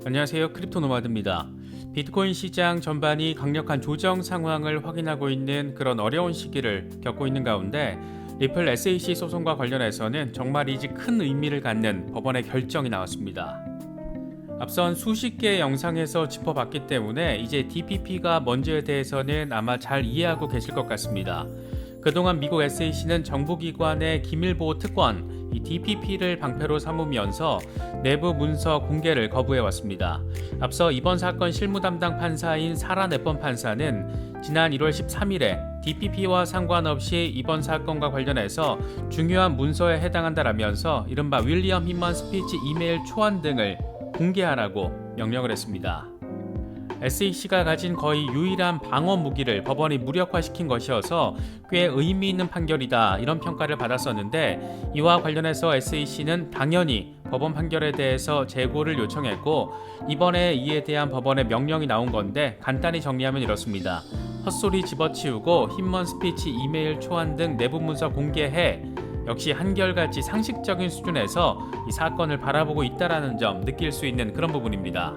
안녕하세요. 크립토노마드입니다. 비트코인 시장 전반이 강력한 조정 상황을 확인하고 있는 그런 어려운 시기를 겪고 있는 가운데 리플 SEC 소송과 관련해서는 정말이지 큰 의미를 갖는 법원의 결정이 나왔습니다. 앞선 수십 개의 영상에서 짚어봤기 때문에 이제 DPP가 뭔지에 대해서는 아마 잘 이해하고 계실 것 같습니다. 그동안 미국 SEC는 정부기관의 기밀보호 특권, 이 DPP를 방패로 삼으면서 내부 문서 공개를 거부해왔습니다. 앞서 이번 사건 실무 담당 판사인 사라 넷번 판사는 지난 1월 13일에 DPP와 상관없이 이번 사건과 관련해서 중요한 문서에 해당한다라면서 이른바 윌리엄 힘먼 스피치 이메일 초안 등을 공개하라고 명령을 했습니다. SEC가 가진 거의 유일한 방어 무기를 법원이 무력화시킨 것이어서 꽤 의미 있는 판결이다, 이런 평가를 받았었는데, 이와 관련해서 SEC는 당연히 법원 판결에 대해서 재고를 요청했고, 이번에 이에 대한 법원의 명령이 나온 건데 간단히 정리하면 이렇습니다. 헛소리 집어치우고 힘먼 스피치 이메일 초안 등 내부 문서 공개해. 역시 한결같이 상식적인 수준에서 이 사건을 바라보고 있다라는 점 느낄 수 있는 그런 부분입니다.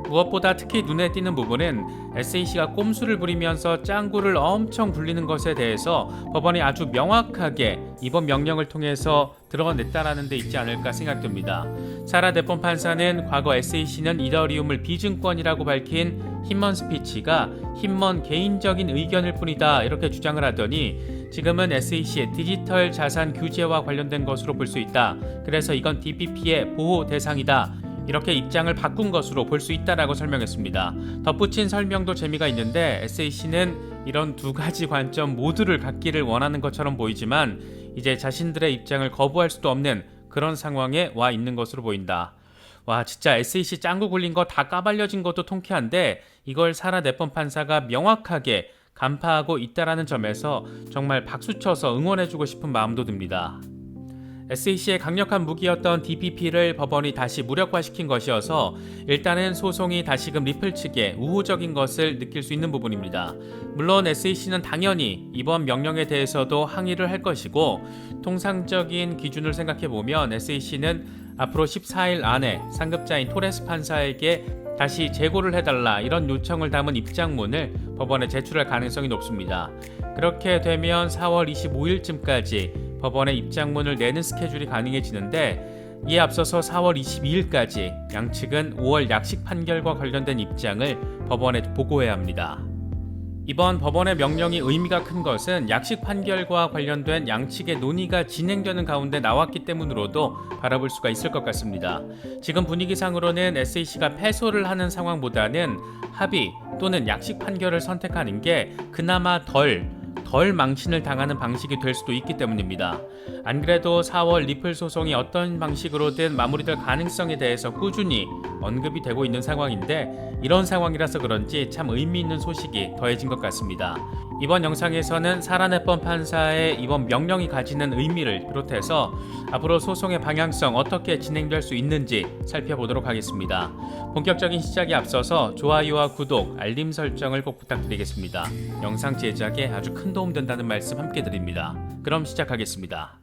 무엇보다 특히 눈에 띄는 부분은 SEC가 꼼수를 부리면서 짱구를 엄청 굴리는 것에 대해서 법원이 아주 명확하게 이번 명령을 통해서 드러냈다라는 데 있지 않을까 생각됩니다. 사라 넷번 판사는 과거 SEC는 이더리움을 비증권이라고 밝힌 힘먼 스피치가 힘먼 개인적인 의견일 뿐이다, 이렇게 주장을 하더니 지금은 SEC의 디지털 자산 규제와 관련된 것으로 볼 수 있다. 그래서 이건 DPP의 보호 대상이다, 이렇게 입장을 바꾼 것으로 볼 수 있다라고 설명했습니다. 덧붙인 설명도 재미가 있는데 SEC는 이런 두 가지 관점 모두를 갖기를 원하는 것처럼 보이지만 이제 자신들의 입장을 거부할 수도 없는 그런 상황에 와 있는 것으로 보인다. 와, 진짜 SEC 짱구 굴린 거 다 까발려진 것도 통쾌한데 이걸 사라 넷번 판사가 명확하게 간파하고 있다라는 점에서 정말 박수쳐서 응원해주고 싶은 마음도 듭니다. SEC의 강력한 무기였던 DPP를 법원이 다시 무력화시킨 것이어서 일단은 소송이 다시금 리플 측에 우호적인 것을 느낄 수 있는 부분입니다. 물론 SEC는 당연히 이번 명령에 대해서도 항의를 할 것이고, 통상적인 기준을 생각해보면 SEC는 앞으로 14일 안에 상급자인 토레스 판사에게 다시 재고를 해달라, 이런 요청을 담은 입장문을 법원에 제출할 가능성이 높습니다. 그렇게 되면 4월 25일쯤까지 법원에 입장문을 내는 스케줄이 가능해지는데, 이에 앞서서 4월 22일까지 양측은 5월 약식 판결과 관련된 입장을 법원에 보고해야 합니다. 이번 법원의 명령이 의미가 큰 것은 약식 판결과 관련된 양측의 논의가 진행되는 가운데 나왔기 때문으로도 바라볼 수가 있을 것 같습니다. 지금 분위기상으로는 SEC가 패소를 하는 상황보다는 합의 또는 약식 판결을 선택하는 게 그나마 덜 망신을 당하는 방식이 될 수도 있기 때문입니다. 안 그래도 4월 리플 소송이 어떤 방식으로든 마무리될 가능성에 대해서 꾸준히 언급이 되고 있는 상황인데, 이런 상황이라서 그런지 참 의미 있는 소식이 더해진 것 같습니다. 이번 영상에서는 사라 넷번 판사의 이번 명령이 가지는 의미를 비롯해서 앞으로 소송의 방향성 어떻게 진행될 수 있는지 살펴보도록 하겠습니다. 본격적인 시작에 앞서서 좋아요와 구독, 알림 설정을 꼭 부탁드리겠습니다. 영상 제작에 아주 큰 도움 된다는 말씀 함께 드립니다. 그럼 시작하겠습니다.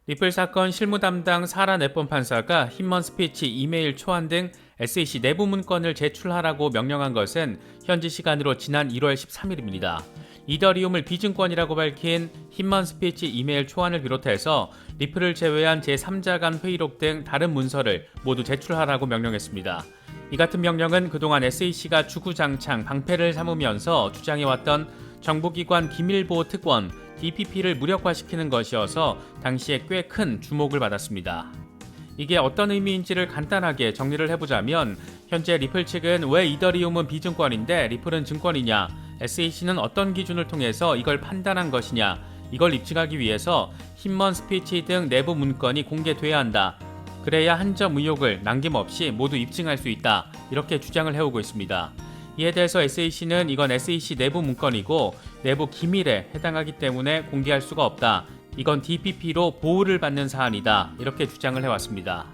리플 사건 실무 담당 사라 넷번 판사가 힘먼 스피치 이메일 초안 등 SEC 내부 문건을 제출하라고 명령한 것은 현지 시간으로 지난 1월 13일입니다. 이더리움을 비증권이라고 밝힌 힘먼 스피치 이메일 초안을 비롯해서 리플을 제외한 제3자 간 회의록 등 다른 문서를 모두 제출하라고 명령했습니다. 이 같은 명령은 그동안 SEC가 주구장창 방패를 삼으면서 주장해왔던 정부기관 기밀보호 특권 DPP를 무력화시키는 것이어서 당시에 꽤 큰 주목을 받았습니다. 이게 어떤 의미인지를 간단하게 정리를 해보자면, 현재 리플 측은 왜 이더리움은 비증권인데 리플은 증권이냐, SEC는 어떤 기준을 통해서 이걸 판단한 것이냐, 이걸 입증하기 위해서 힘먼 스피치 등 내부 문건이 공개돼야 한다. 그래야 한 점 의혹을 남김없이 모두 입증할 수 있다, 이렇게 주장을 해오고 있습니다. 이에 대해서 SEC는 이건 SEC 내부 문건이고 내부 기밀에 해당하기 때문에 공개할 수가 없다. 이건 DPP로 보호를 받는 사안이다, 이렇게 주장을 해왔습니다.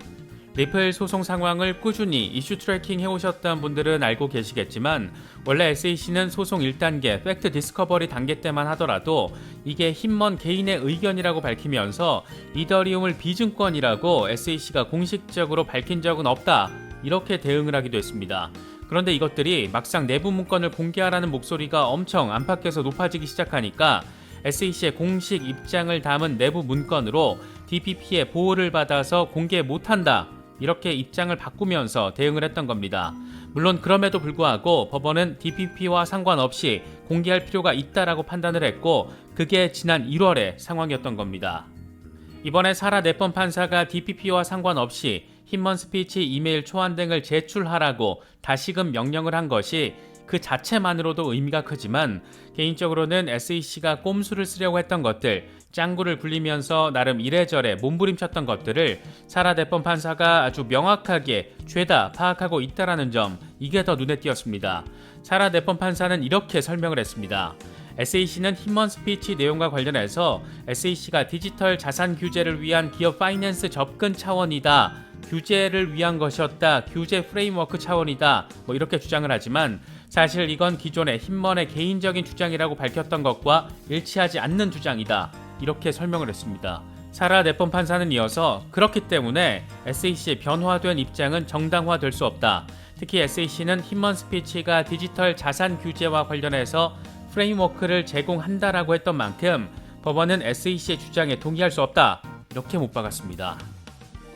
리플 소송 상황을 꾸준히 이슈 트래킹 해오셨던 분들은 알고 계시겠지만, 원래 SEC는 소송 1단계 팩트 디스커버리 단계 때만 하더라도 이게 힘먼 개인의 의견이라고 밝히면서 이더리움을 비증권이라고 SEC가 공식적으로 밝힌 적은 없다, 이렇게 대응을 하기도 했습니다. 그런데 이것들이 막상 내부 문건을 공개하라는 목소리가 엄청 안팎에서 높아지기 시작하니까 SEC의 공식 입장을 담은 내부 문건으로 DPP의 보호를 받아서 공개 못한다, 이렇게 입장을 바꾸면서 대응을 했던 겁니다. 물론 그럼에도 불구하고 법원은 DPP와 상관없이 공개할 필요가 있다라고 판단을 했고, 그게 지난 1월의 상황이었던 겁니다. 이번에 사라 네펀 판사가 DPP와 상관없이 힌먼 스피치 이메일 초안 등을 제출하라고 다시금 명령을 한 것이 그 자체만으로도 의미가 크지만, 개인적으로는 SEC가 꼼수를 쓰려고 했던 것들, 짱구를 굴리면서 나름 이래저래 몸부림쳤던 것들을 사라 네펀 판사가 아주 명확하게 죄다 파악하고 있다라는 점, 이게 더 눈에 띄었습니다. 사라 네펀 판사는 이렇게 설명을 했습니다. SEC는 힌먼 스피치 내용과 관련해서 SEC가 디지털 자산 규제를 위한 기업 파이낸스 접근 차원이다, 규제를 위한 것이었다, 규제 프레임워크 차원이다, 이렇게 주장을 하지만 사실 이건 기존의 힌먼의 개인적인 주장이라고 밝혔던 것과 일치하지 않는 주장이다, 이렇게 설명을 했습니다. 사라 네펀 판사는 이어서 그렇기 때문에 SEC의 변화된 입장은 정당화될 수 없다. 특히 SEC는 힌먼 스피치가 디지털 자산 규제와 관련해서 프레임워크를 제공한다라고 했던 만큼 법원은 SEC의 주장에 동의할 수 없다, 이렇게 못 박았습니다.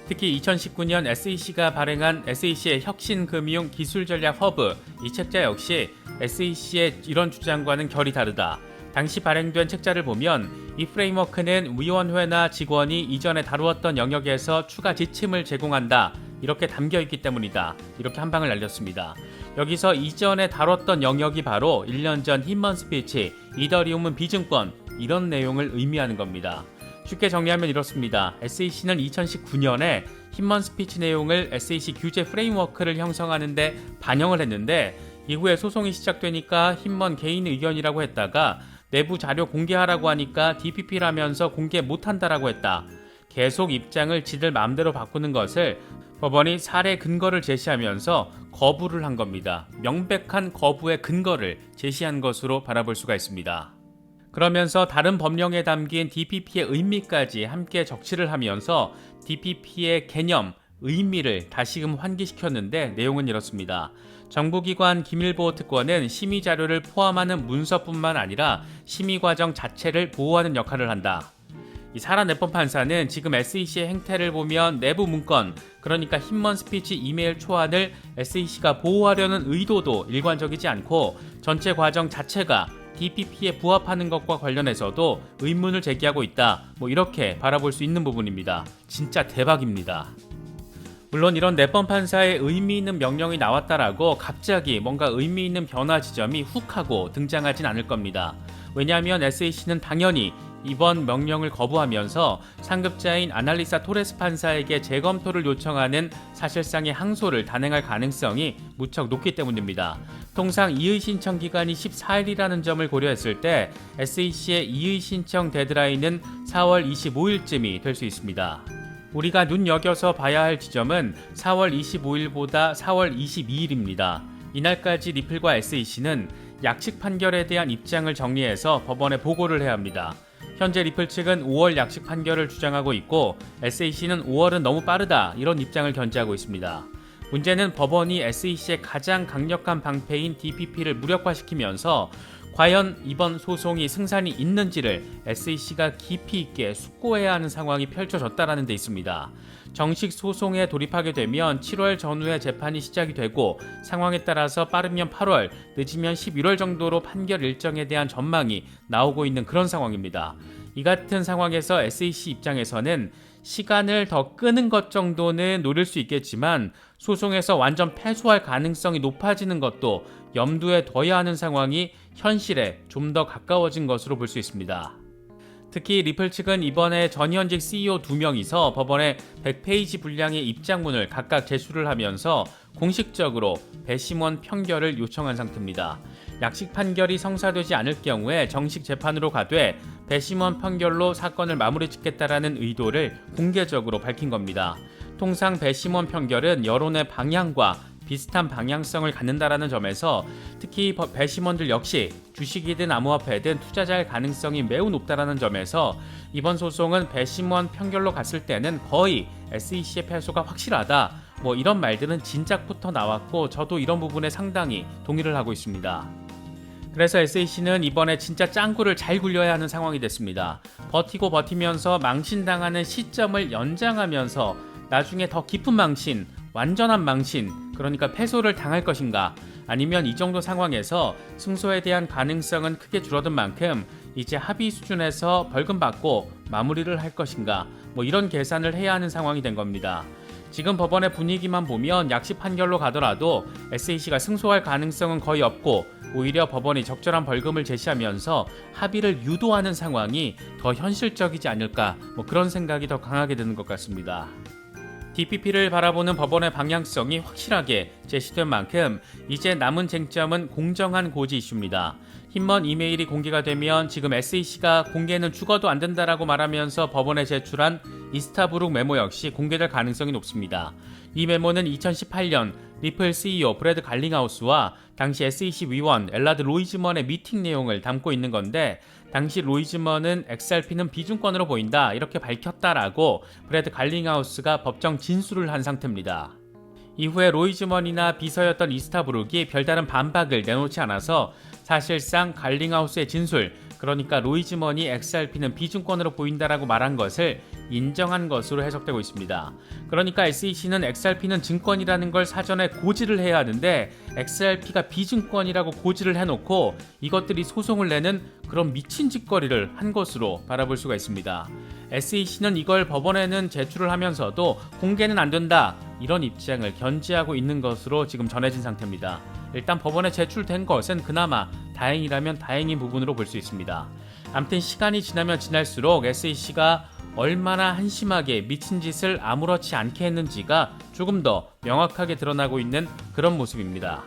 특히 2019년 SEC가 발행한 SEC의 혁신금융 기술전략 허브, 이 책자 역시 SEC의 이런 주장과는 결이 다르다. 당시 발행된 책자를 보면 이 프레임워크는 위원회나 직원이 이전에 다루었던 영역에서 추가 지침을 제공한다, 이렇게 담겨있기 때문이다, 이렇게 한 방을 날렸습니다. 여기서 이전에 다뤘던 영역이 바로 1년 전 힌먼 스피치, 이더리움은 비증권, 이런 내용을 의미하는 겁니다. 쉽게 정리하면 이렇습니다. SEC는 2019년에 힌먼 스피치 내용을 SEC 규제 프레임워크를 형성하는 데 반영을 했는데, 이후에 소송이 시작되니까 힌먼 개인 의견이라고 했다가 내부 자료 공개하라고 하니까 DPP라면서 공개 못한다라고 했다. 계속 입장을 지들 마음대로 바꾸는 것을 법원이 사례 근거를 제시하면서 거부를 한 겁니다. 명백한 거부의 근거를 제시한 것으로 바라볼 수가 있습니다. 그러면서 다른 법령에 담긴 DPP의 의미까지 함께 적시를 하면서 DPP의 개념, 의미를 다시금 환기시켰는데, 내용은 이렇습니다. 정부기관 기밀보호 특권은 심의 자료를 포함하는 문서뿐만 아니라 심의 과정 자체를 보호하는 역할을 한다. 이 사라 네펀 판사는 지금 SEC의 행태를 보면 내부 문건, 그러니까 힌먼 스피치 이메일 초안을 SEC가 보호하려는 의도도 일관적이지 않고 전체 과정 자체가 DPP에 부합하는 것과 관련해서도 의문을 제기하고 있다, 이렇게 바라볼 수 있는 부분입니다. 진짜 대박입니다. 물론 이런 네펀 판사의 의미 있는 명령이 나왔다라고 갑자기 뭔가 의미 있는 변화 지점이 훅 하고 등장하진 않을 겁니다. 왜냐하면 SEC는 당연히 이번 명령을 거부하면서 상급자인 아날리사 토레스 판사에게 재검토를 요청하는 사실상의 항소를 단행할 가능성이 무척 높기 때문입니다. 통상 이의 신청 기간이 14일이라는 점을 고려했을 때 SEC의 이의 신청 데드라인은 4월 25일쯤이 될 수 있습니다. 우리가 눈여겨서 봐야 할 지점은 4월 25일보다 4월 22일입니다. 이날까지 리플과 SEC는 약식 판결에 대한 입장을 정리해서 법원에 보고를 해야 합니다. 현재 리플 측은 5월 약식 판결을 주장하고 있고, SEC는 5월은 너무 빠르다, 이런 입장을 견지하고 있습니다. 문제는 법원이 SEC의 가장 강력한 방패인 DPP를 무력화시키면서 과연 이번 소송이 승산이 있는지를 SEC가 깊이 있게 숙고해야 하는 상황이 펼쳐졌다는 데 있습니다. 정식 소송에 돌입하게 되면 7월 전후에 재판이 시작이 되고, 상황에 따라서 빠르면 8월, 늦으면 11월 정도로 판결 일정에 대한 전망이 나오고 있는 그런 상황입니다. 이 같은 상황에서 SEC 입장에서는 시간을 더 끄는 것 정도는 노릴 수 있겠지만 소송에서 완전 패소할 가능성이 높아지는 것도 염두에 둬야 하는 상황이 현실에 좀 더 가까워진 것으로 볼 수 있습니다. 특히 리플 측은 이번에 전현직 CEO 2명이서 법원에 100페이지 분량의 입장문을 각각 제출을 하면서 공식적으로 배심원 평결을 요청한 상태입니다. 약식 판결이 성사되지 않을 경우에 정식 재판으로 가되 배심원 판결로 사건을 마무리 짓겠다라는 의도를 공개적으로 밝힌 겁니다. 통상 배심원 판결은 여론의 방향과 비슷한 방향성을 갖는다라는 점에서 특히 배심원들 역시 주식이든 암호화폐든 투자자일 가능성이 매우 높다라는 점에서 이번 소송은 배심원 판결로 갔을 때는 거의 SEC의 패소가 확실하다, 뭐 이런 말들은 진작부터 나왔고 저도 이런 부분에 상당히 동의를 하고 있습니다. 그래서 SAC는 이번에 진짜 짱구를 잘 굴려야 하는 상황이 됐습니다. 버티고 버티면서 망신당하는 시점을 연장하면서 나중에 더 깊은 망신, 완전한 망신, 그러니까 패소를 당할 것인가, 아니면 이 정도 상황에서 승소에 대한 가능성은 크게 줄어든 만큼 이제 합의 수준에서 벌금 받고 마무리를 할 것인가, 뭐 이런 계산을 해야 하는 상황이 된 겁니다. 지금 법원의 분위기만 보면 약식 판결로 가더라도 SAC가 승소할 가능성은 거의 없고 오히려 법원이 적절한 벌금을 제시하면서 합의를 유도하는 상황이 더 현실적이지 않을까, 뭐 그런 생각이 더 강하게 드는 것 같습니다. DPP를 바라보는 법원의 방향성이 확실하게 제시된 만큼 이제 남은 쟁점은 공정한 고지 이슈입니다. 힘먼 이메일이 공개가 되면 지금 SAC가 공개는 죽어도 안 된다라고 말하면서 법원에 제출한 이스타브룩 메모 역시 공개될 가능성이 높습니다. 이 메모는 2018년 리플 CEO 브래드 갈링하우스와 당시 SEC 위원 엘라드 로이즈먼의 미팅 내용을 담고 있는 건데, 당시 로이즈먼은 XRP는 비중권으로 보인다 이렇게 밝혔다라고 브래드 갈링하우스가 법정 진술을 한 상태입니다. 이후에 로이즈먼이나 비서였던 이스타브룩이 별다른 반박을 내놓지 않아서 사실상 갈링하우스의 진술, 그러니까 로이즈먼이 XRP는 비중권으로 보인다라고 말한 것을 인정한 것으로 해석되고 있습니다. 그러니까 SEC는 XRP는 증권이라는 걸 사전에 고지를 해야 하는데 XRP가 비증권이라고 고지를 해놓고 이것들이 소송을 내는 그런 미친 짓거리를 한 것으로 바라볼 수가 있습니다. SEC는 이걸 법원에는 제출을 하면서도 공개는 안 된다, 이런 입장을 견지하고 있는 것으로 지금 전해진 상태입니다. 일단 법원에 제출된 것은 그나마 다행이라면 다행인 부분으로 볼 수 있습니다. 아무튼 시간이 지나면 지날수록 SEC가 얼마나 한심하게 미친 짓을 아무렇지 않게 했는지가 조금 더 명확하게 드러나고 있는 그런 모습입니다.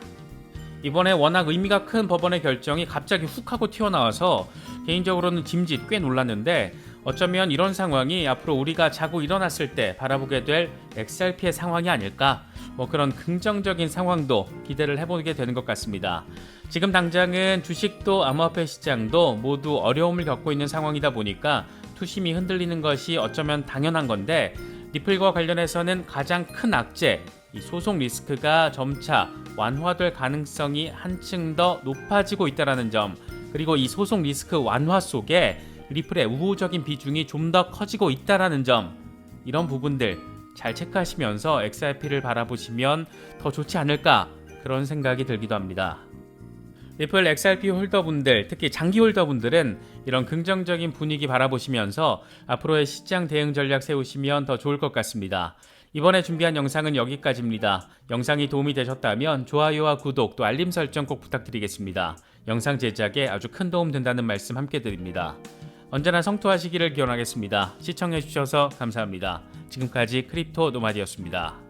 이번에 워낙 의미가 큰 법원의 결정이 갑자기 훅 하고 튀어나와서 개인적으로는 짐짓 꽤 놀랐는데, 어쩌면 이런 상황이 앞으로 우리가 자고 일어났을 때 바라보게 될 XRP의 상황이 아닐까, 뭐 그런 긍정적인 상황도 기대를 해보게 되는 것 같습니다. 지금 당장은 주식도 암호화폐 시장도 모두 어려움을 겪고 있는 상황이다 보니까 투심이 흔들리는 것이 어쩌면 당연한 건데, 리플과 관련해서는 가장 큰 악재, 이 소송 리스크가 점차 완화될 가능성이 한층 더 높아지고 있다는 점, 그리고 이 소송 리스크 완화 속에 리플의 우호적인 비중이 좀 더 커지고 있다는 점, 이런 부분들 잘 체크하시면서 XRP를 바라보시면 더 좋지 않을까, 그런 생각이 들기도 합니다. 리플 XRP 홀더분들, 특히 장기 홀더분들은 이런 긍정적인 분위기 바라보시면서 앞으로의 시장 대응 전략 세우시면 더 좋을 것 같습니다. 이번에 준비한 영상은 여기까지입니다. 영상이 도움이 되셨다면 좋아요와 구독 또 알림 설정 꼭 부탁드리겠습니다. 영상 제작에 아주 큰 도움 된다는 말씀 함께 드립니다. 언제나 성투하시기를 기원하겠습니다. 시청해주셔서 감사합니다. 지금까지 크립토 노마디였습니다.